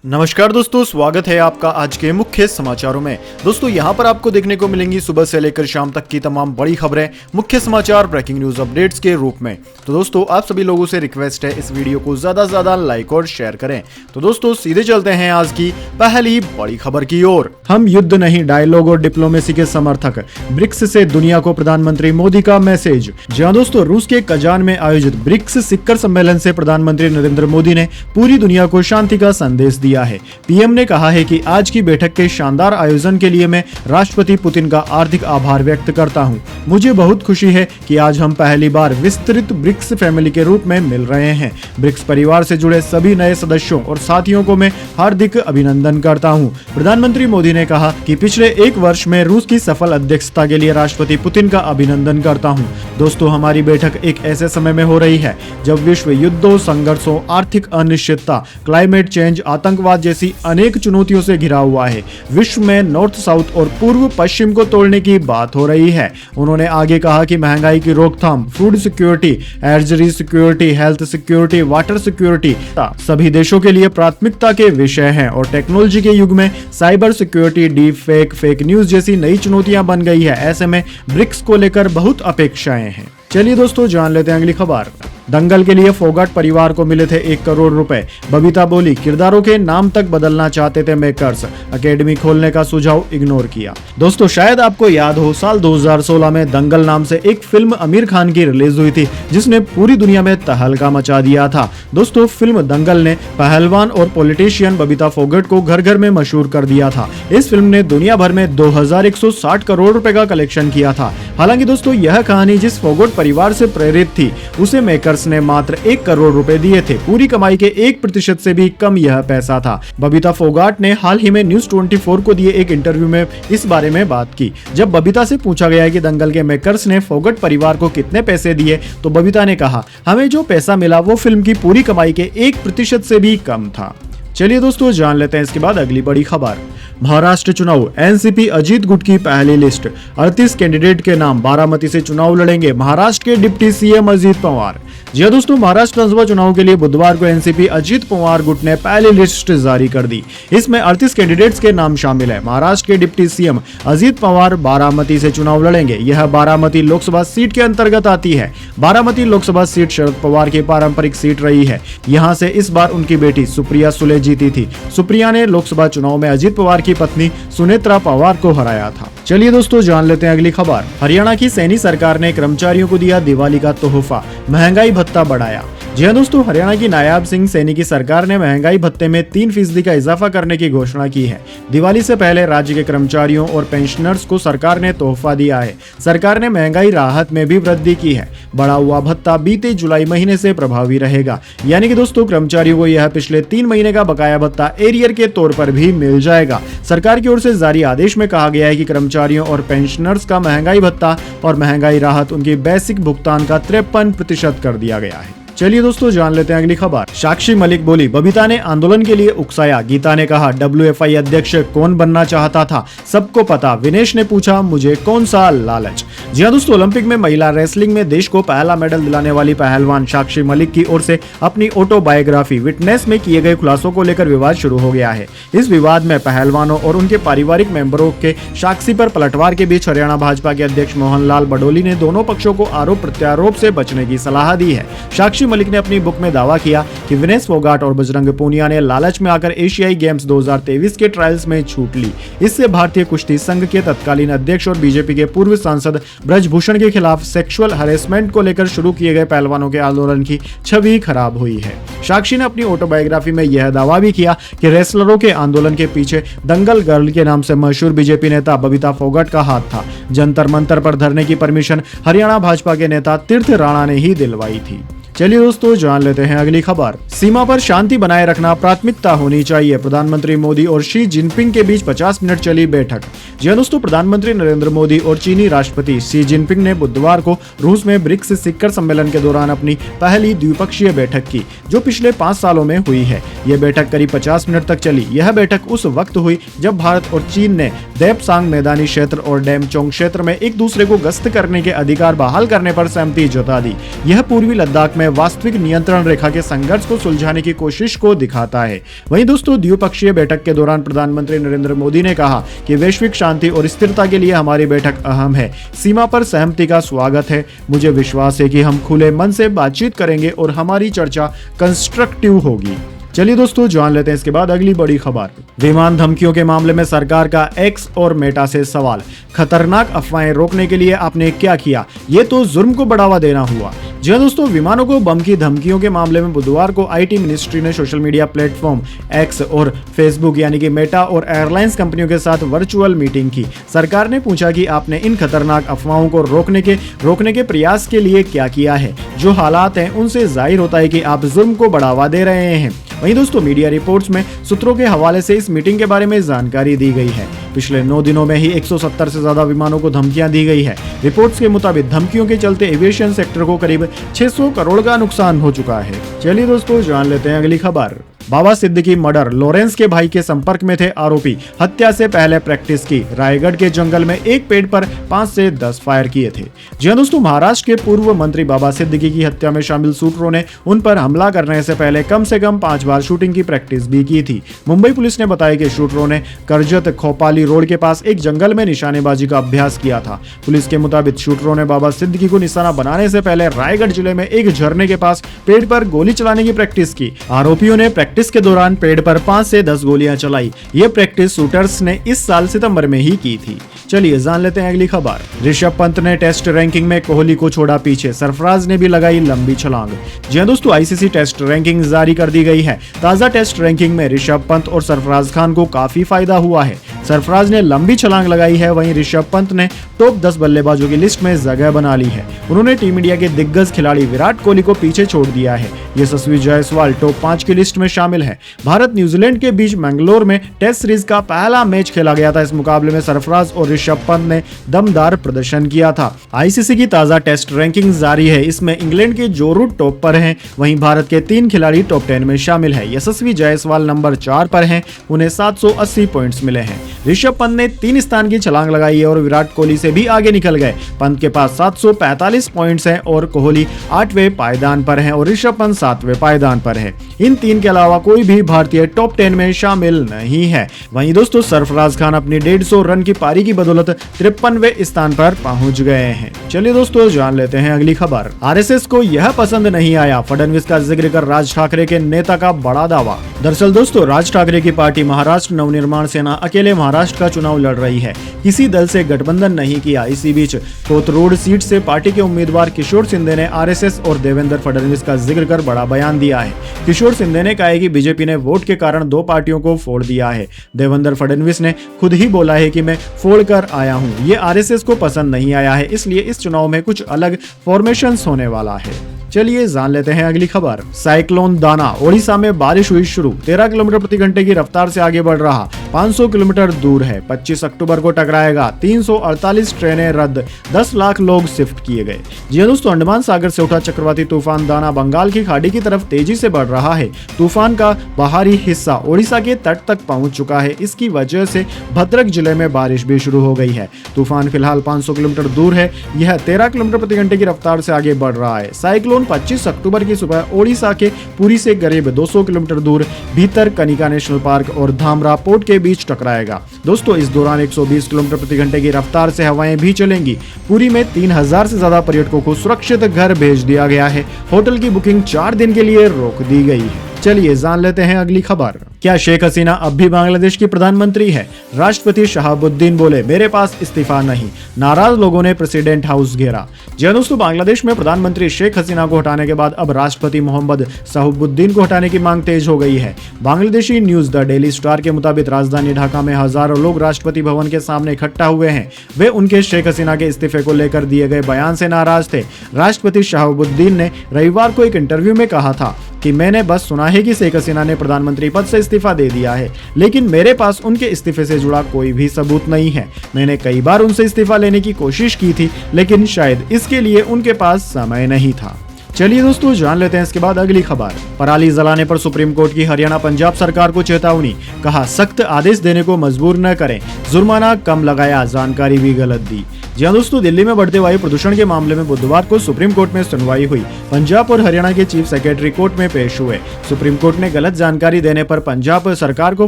नमस्कार दोस्तों, स्वागत है आपका आज के मुख्य समाचारों में। दोस्तों यहाँ पर आपको देखने को मिलेंगी सुबह से लेकर शाम तक की तमाम बड़ी खबरें मुख्य समाचार ब्रेकिंग न्यूज अपडेट्स के रूप में। तो दोस्तों आप सभी लोगों से रिक्वेस्ट है इस वीडियो को ज्यादा से ज्यादा लाइक और शेयर करें। तो दोस्तों सीधे चलते हैं आज की पहली बड़ी खबर की ओर। हम युद्ध नहीं डायलॉग और डिप्लोमेसी के समर्थक, ब्रिक्स से दुनिया को प्रधानमंत्री मोदी का मैसेज। जी हाँ दोस्तों, रूस के कजान में आयोजित ब्रिक्स शिखर सम्मेलन से प्रधानमंत्री नरेंद्र मोदी ने पूरी दुनिया को शांति का संदेश दिया है। पीएम ने कहा है कि आज की बैठक के शानदार आयोजन के लिए मैं राष्ट्रपति पुतिन का हार्दिक आभार व्यक्त करता हूं। मुझे बहुत खुशी है कि आज हम पहली बार विस्तृत ब्रिक्स फैमिली के रूप में मिल रहे हैं। ब्रिक्स परिवार से जुड़े सभी नए सदस्यों और साथियों को मैं हार्दिक अभिनंदन करता हूं। प्रधानमंत्री मोदी ने कहा कि पिछले एक वर्ष में रूस की सफल अध्यक्षता के लिए राष्ट्रपति पुतिन का अभिनंदन करता हूं। दोस्तों हमारी बैठक एक ऐसे समय में हो रही है जब विश्व युद्धों, संघर्षों, आर्थिक अनिश्चितता, क्लाइमेट चेंज, आतंकवाद जैसी अनेक चुनौतियों से घिरा हुआ है। विश्व में नॉर्थ साउथ और पूर्व पश्चिम को तोड़ने की बात हो रही है। उन्होंने आगे कहा कि महंगाई की रोकथाम, food security, energy security, health security, water security सभी देशों के लिए प्राथमिकता के विषय हैं और टेक्नोलॉजी के युग में cyber security, deep fake, fake news जैसी नई चुनौतियां बन गई है। ऐसे में ब्रिक्स को लेकर बहुत अपेक्षाएं हैं। चलिए दोस्तों जान लेते हैं अगली खबर। दंगल के लिए फोगाट परिवार को मिले थे 1 करोड़ रुपए। बबीता बोली, किरदारों के नाम तक बदलना चाहते थे मेकर्स, अकेडमी खोलने का सुझाव इग्नोर किया। दोस्तों शायद आपको याद हो, साल 2016 में दंगल नाम से एक फिल्म आमिर खान की रिलीज हुई थी जिसने पूरी दुनिया में तहलका मचा दिया था। दोस्तों फिल्म दंगल ने पहलवान और पॉलिटिशियन बबीता फोगाट को घर घर में मशहूर कर दिया था। इस फिल्म ने दुनिया भर में 2160 करोड़ रुपए का कलेक्शन किया था। हालांकि दोस्तों यह कहानी जिस फोगाट परिवार से प्रेरित थी उसे मेकर्स ने मात्र 1 करोड़ रुपए दिए थे। पूरी कमाई के 1% से भी कम यह पैसा था। बबीता फोगाट ने हाल ही में न्यूज 24 को दिए एक इंटरव्यू में इस बारे में बात की। जब बबीता से पूछा गया कि दंगल के मेकर्स ने फोगाट परिवार को कितने पैसे दिए तो बबीता ने कहा, हमें जो पैसा मिला वो फिल्म की पूरी कमाई के 1% से भी कम था। चलिए दोस्तों जान लेते हैं इसके बाद अगली बड़ी खबर। महाराष्ट्र चुनाव, एनसीपी अजीत गुट की पहली लिस्ट, 38 कैंडिडेट के नाम। बारामती से चुनाव लड़ेंगे महाराष्ट्र के डिप्टी सीएम अजीत पवार। जी दोस्तों, महाराष्ट्र विधानसभा चुनाव के लिए बुधवार को एनसीपी अजीत पवार गुट ने पहली लिस्ट जारी कर दी। इसमें 38 कैंडिडेट्स के नाम शामिल है। महाराष्ट्र के डिप्टी सीएम अजीत पवार बारामती से चुनाव लड़ेंगे। यह बारामती लोकसभा सीट के अंतर्गत आती है। बारामती लोकसभा सीट शरद पवार की पारंपरिक सीट रही है। यहाँ से इस बार उनकी बेटी सुप्रिया सुले जीती थी। सुप्रिया ने लोकसभा चुनाव में अजीत पवार की पत्नी सुनेत्रा पवार को हराया था। चलिए दोस्तों जान लेते हैं अगली खबर। हरियाणा की सैनी सरकार ने कर्मचारियों को दिया दिवाली का तोहफा, महंगाई भत्ता बढ़ाया। जी हाँ दोस्तों, हरियाणा की नायाब सिंह सैनी की सरकार ने महंगाई भत्ते में 3% का इजाफा करने की घोषणा की है। दिवाली से पहले राज्य के कर्मचारियों और पेंशनर्स को सरकार ने तोहफा दिया है। सरकार ने महंगाई राहत में भी वृद्धि की है। बढ़ा हुआ भत्ता बीते जुलाई महीने से प्रभावी रहेगा। यानी कि दोस्तों कर्मचारियों को यह पिछले 3 महीने का बकाया भत्ता एरियर के तौर पर भी मिल जाएगा। सरकार की ओर से जारी आदेश में कहा गया है कि कर्मचारियों और पेंशनर्स का महंगाई भत्ता और महंगाई राहत उनकी बेसिक भुगतान का 53% कर दिया गया है। चलिए दोस्तों जान लेते हैं अगली खबर। साक्षी मलिक बोली, बबीता ने आंदोलन के लिए उकसाया। गीता ने कहा, WFI अध्यक्ष कौन बनना चाहता था, सबको पता। विनेश ने पूछा, मुझे कौन सा लालच। जी हाँ दोस्तों, ओलंपिक में महिला रेसलिंग में देश को पहला मेडल दिलाने वाली पहलवान साक्षी मलिक की ओर से अपनी ऑटोबायोग्राफी विटनेस में किए गए खुलासों को लेकर विवाद शुरू हो गया है। इस विवाद में पहलवानों और उनके पारिवारिक मेंबरों के साक्षी पर पलटवार के बीच हरियाणा भाजपा के अध्यक्ष मोहन लाल बडोली ने दोनों पक्षों को आरोप प्रत्यारोप से बचने की सलाह दी है। साक्षी मलिक ने अपनी बुक में दावा किया कि विनेश फोगाट और बजरंग पूनिया ने लालच में आकर एशियाई गेम्स 2023 के ट्रायल्स में छूट ली। इससे भारतीय कुश्ती संघ के तत्कालीन अध्यक्ष और बीजेपी के पूर्व सांसद ब्रजभूषण के खिलाफ सेक्सुअल हरेसमेंट को लेकर शुरू किए गए पहलवानों के आंदोलन की छवि खराब हुई है। साक्षी ने अपनी ऑटोबायोग्राफी में यह दावा भी किया कि रेसलरों के आंदोलन के पीछे दंगल गर्ल के नाम से मशहूर बीजेपी नेता बबीता फोगाट का हाथ था। जंतर मंतर पर धरने की परमिशन हरियाणा भाजपा के नेता तीर्थ राणा ने ही दिलवाई थी। चलिए दोस्तों जान लेते हैं अगली खबर। सीमा पर शांति बनाए रखना प्राथमिकता होनी चाहिए। प्रधानमंत्री मोदी और शी जिनपिंग के बीच 50 मिनट चली बैठक। जी हाँ दोस्तों, प्रधानमंत्री नरेंद्र मोदी और चीनी राष्ट्रपति शी जिनपिंग ने बुधवार को रूस में ब्रिक्स शिखर सम्मेलन के दौरान अपनी पहली द्विपक्षीय बैठक की, जो पिछले 5 सालों में हुई है। यह बैठक करीब 50 मिनट तक चली। यह बैठक उस वक्त हुई जब भारत और चीन ने देपसांग मैदानी क्षेत्र और डेमचोंग क्षेत्र में एक दूसरे को गश्त करने के अधिकार बहाल करने पर सहमति जता दी। यह पूर्वी लद्दाख में में वास्तविक नियंत्रण रेखा के संघर्ष को सुलझाने की कोशिश को दिखाता है। वहीं दोस्तों, द्विपक्षीय बैठक के दौरान प्रधानमंत्री नरेंद्र मोदी ने कहा कि वैश्विक शांति और स्थिरता के लिए हमारी बैठक अहम है। सीमा पर सहमति का स्वागत है। मुझे विश्वास है कि हम खुले मन से बातचीत करेंगे और हमारी चर्चा कंस्ट्रक्टिव होगी। चलिए दोस्तों, जान लेते हैं इसके बाद अगली बड़ी खबर। विमान धमकियों के मामले में सरकार का एक्स और मेटा से सवाल। खतरनाक अफवाहें रोकने के लिए आपने क्या किया? ये तो जुर्म को बढ़ावा देना हुआ। जी हाँ दोस्तों, विमानों को बम की धमकियों के मामले में बुधवार को आईटी मिनिस्ट्री ने सोशल मीडिया प्लेटफॉर्म एक्स और फेसबुक यानी कि मेटा और एयरलाइंस कंपनियों के साथ वर्चुअल मीटिंग की। सरकार ने पूछा कि आपने इन खतरनाक अफवाहों को रोकने के प्रयास के लिए क्या किया है। जो हालात हैं उनसे जाहिर होता है कि आप जुर्म को बढ़ावा दे रहे हैं। वहीं दोस्तों, मीडिया रिपोर्ट्स में सूत्रों के हवाले से इस मीटिंग के बारे में जानकारी दी गई है। पिछले 9 दिनों में ही 170 से ज्यादा विमानों को धमकियां दी गई है। रिपोर्ट्स के मुताबिक धमकियों के चलते एविएशन सेक्टर को करीब 600 करोड़ का नुकसान हो चुका है। चलिए दोस्तों, जान लेते हैं अगली खबर। बाबा सिद्दीकी मर्डर, लॉरेंस के भाई के संपर्क में थे आरोपी, हत्या से पहले प्रैक्टिस की। रायगढ़ के जंगल में एक पेड़ पर 5 से 10 फायर किए थे। जी हां दोस्तों, महाराष्ट्र के पूर्व मंत्री बाबा सिद्दीकी की हत्या में शामिल शूटरों ने उन पर हमला करने से पहले कम से कम 5 बार शूटिंग की प्रैक्टिस भी की थी। मुंबई पुलिस ने बताया कि शूटरों ने करजत खोपाली रोड के पास एक जंगल में निशानेबाजी का अभ्यास किया था। पुलिस के मुताबिक शूटरों ने बाबा सिद्दीकी को निशाना बनाने से पहले रायगढ़ जिले में एक झरने के पास पेड़ पर गोली चलाने की प्रैक्टिस की। आरोपियों ने प्रैक्टिस के दौरान पेड़ पर 5 से 10 गोलियां चलाई। ये प्रैक्टिस शूटर्स ने इस साल सितंबर में ही की थी। चलिए जान लेते हैं अगली खबर। ऋषभ पंत ने टेस्ट रैंकिंग में कोहली को छोड़ा पीछे, सरफराज ने भी लगाई लंबी छलांग। जी हां दोस्तों, आईसीसी टेस्ट रैंकिंग जारी कर दी गई है। ताजा टेस्ट रैंकिंग में ऋषभ पंत और सरफराज खान को काफी फायदा हुआ है। सरफराज ने लंबी छलांग लगाई है, वहीं ऋषभ पंत ने टॉप 10 बल्लेबाजों की लिस्ट में जगह बना ली है। उन्होंने टीम इंडिया के दिग्गज खिलाड़ी विराट कोहली को पीछे छोड़ दिया है। यशस्वी जायसवाल टॉप 5 की लिस्ट में शामिल है। भारत न्यूजीलैंड के बीच मैंगलोर में टेस्ट सीरीज का पहला मैच खेला गया था। इस मुकाबले में सरफराज और ऋषभ पंत ने दमदार प्रदर्शन किया था। आईसीसी की ताजा टेस्ट रैंकिंग जारी है। इसमें इंग्लैंड के जो रूट टॉप पर हैं, वहीं भारत के 3 खिलाड़ी टॉप 10 में शामिल है। यशस्वी जायसवाल नंबर 4 पर हैं, उन्हें 780 पॉइंट्स मिले हैं। ऋषभ पंत ने 3 स्थान की छलांग लगाई है और विराट कोहली से भी आगे निकल गए। पंत के पास 745 पॉइंट्स हैं और कोहली 8वें पायदान पर हैं और ऋषभ पंत 7वें पायदान पर है। इन 3 के अलावा कोई भी भारतीय टॉप 10 में शामिल नहीं है। वहीं दोस्तों, सरफराज खान अपनी 150 रन की पारी की बदौलत 53वें स्थान पर पहुंच गए हैं। चलिए दोस्तों, जान लेते हैं अगली खबर। आरएसएस को यह पसंद नहीं आया, फडणवीस का जिक्र कर राज ठाकरे के नेता का बड़ा दावा। दरअसल दोस्तों, राज ठाकरे की पार्टी महाराष्ट्र नवनिर्माण सेना अकेले महाराष्ट्र का चुनाव लड़ रही है, किसी दल से गठबंधन नहीं किया। इसी बीच कोथरूड सीट से पार्टी के उम्मीदवार किशोर शिंदे ने आरएसएस और देवेंद्र फडणवीस का जिक्र कर बड़ा बयान दिया है। किशोर शिंदे ने कहा है कि बीजेपी ने वोट के कारण 2 पार्टियों को फोड़ दिया है। देवेंद्र फडणवीस ने खुद ही बोला है कि मैं फोड़ कर आया हूं, ये आरएसएस को पसंद नहीं आया है, इसलिए इस चुनाव में कुछ अलग फॉर्मेशंस होने वाला है। चलिए जान लेते हैं अगली खबर। साइक्लोन दाना, ओडिशा में बारिश हुई शुरू, 13 किलोमीटर प्रति घंटे की रफ्तार से आगे बढ़ रहा, 500 किलोमीटर दूर है, 25 अक्टूबर को टकराएगा। 348 ट्रेनें रद्द, 10 लाख लोग शिफ्ट किए गए। जी हां दोस्तों, अंडमान सागर से उठा चक्रवाती तूफान दाना बंगाल की खाड़ी की तरफ तेजी से बढ़ रहा है। तूफान का बाहरी हिस्सा ओडिशा के तट तक पहुंच चुका है। इसकी वजह से भद्रक जिले में बारिश भी शुरू हो गई है। तूफान फिलहाल 500 किलोमीटर दूर है। यह 13 किलोमीटर प्रति घंटे की रफ्तार से आगे बढ़ रहा है। साइक्लोन 25 अक्टूबर की सुबह ओडिशा के पुरी से करीब 200 किलोमीटर दूर भीतर कनिका नेशनल पार्क और धामरा पोर्ट के बीच टकराएगा। दोस्तों, इस दौरान 120 किलोमीटर प्रति घंटे की रफ्तार से हवाएं भी चलेंगी। पुरी में 3000 से ज्यादा पर्यटकों को सुरक्षित घर भेज दिया गया है। होटल की बुकिंग 4 दिन के लिए रोक दी गई है। चलिए जान लेते हैं अगली खबर। क्या शेख हसीना अब भी बांग्लादेश की प्रधानमंत्री है? राष्ट्रपति शहाबुद्दीन बोले, मेरे पास इस्तीफा नहीं। नाराज लोगों ने प्रेसिडेंट हाउस घेरा। जी दोस्तों, बांग्लादेश में प्रधानमंत्री शेख हसीना को हटाने के बाद अब राष्ट्रपति मोहम्मद शहाबुद्दीन को हटाने की मांग तेज हो गई है। Bangladeshi news the daily star के मुताबिक राजधानी ढाका में हजारों लोग राष्ट्रपति भवन के सामने इकट्ठा हुए हैं। वे उनके शेख हसीना के इस्तीफे को लेकर दिए गए बयान से नाराज थे। राष्ट्रपति शहाबुद्दीन ने रविवार को एक इंटरव्यू में कहा था कि मैंने बस सुना है कि शेख हसीना ने प्रधानमंत्री पद से इस्तीफा दे दिया है, लेकिन मेरे पास उनके इस्तीफे से जुड़ा कोई भी सबूत नहीं है। मैंने कई बार उनसे इस्तीफा लेने की कोशिश की थी, लेकिन शायद इसके लिए उनके पास समय नहीं था। चलिए दोस्तों, जान लेते हैं इसके बाद अगली खबर। पराली जलाने पर सुप्रीम कोर्ट की हरियाणा पंजाब सरकार को चेतावनी, कहा सख्त आदेश देने को मजबूर न करें, जुर्माना कम लगाया, जानकारी भी गलत दी। जी हाँ दोस्तों, दिल्ली में बढ़ते वायु प्रदूषण के मामले में बुधवार को सुप्रीम कोर्ट में सुनवाई हुई। पंजाब और हरियाणा के चीफ सेक्रेटरी कोर्ट में पेश हुए। सुप्रीम कोर्ट ने गलत जानकारी देने पर पंजाब सरकार को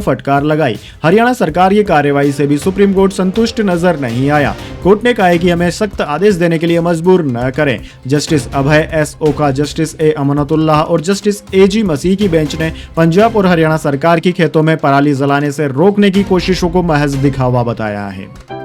फटकार लगाई। हरियाणा सरकार की कार्रवाई से भी सुप्रीम कोर्ट संतुष्ट नजर नहीं आया। कोर्ट ने कहा है कि हमें सख्त आदेश देने के लिए मजबूर न करें। जस्टिस अभय एस ओका, जस्टिस ए अमनतुल्लाह और जस्टिस ए जी मसीह की बेंच ने पंजाब और हरियाणा सरकार की खेतों में पराली जलाने से रोकने की कोशिशों को महज दिखावा बताया है।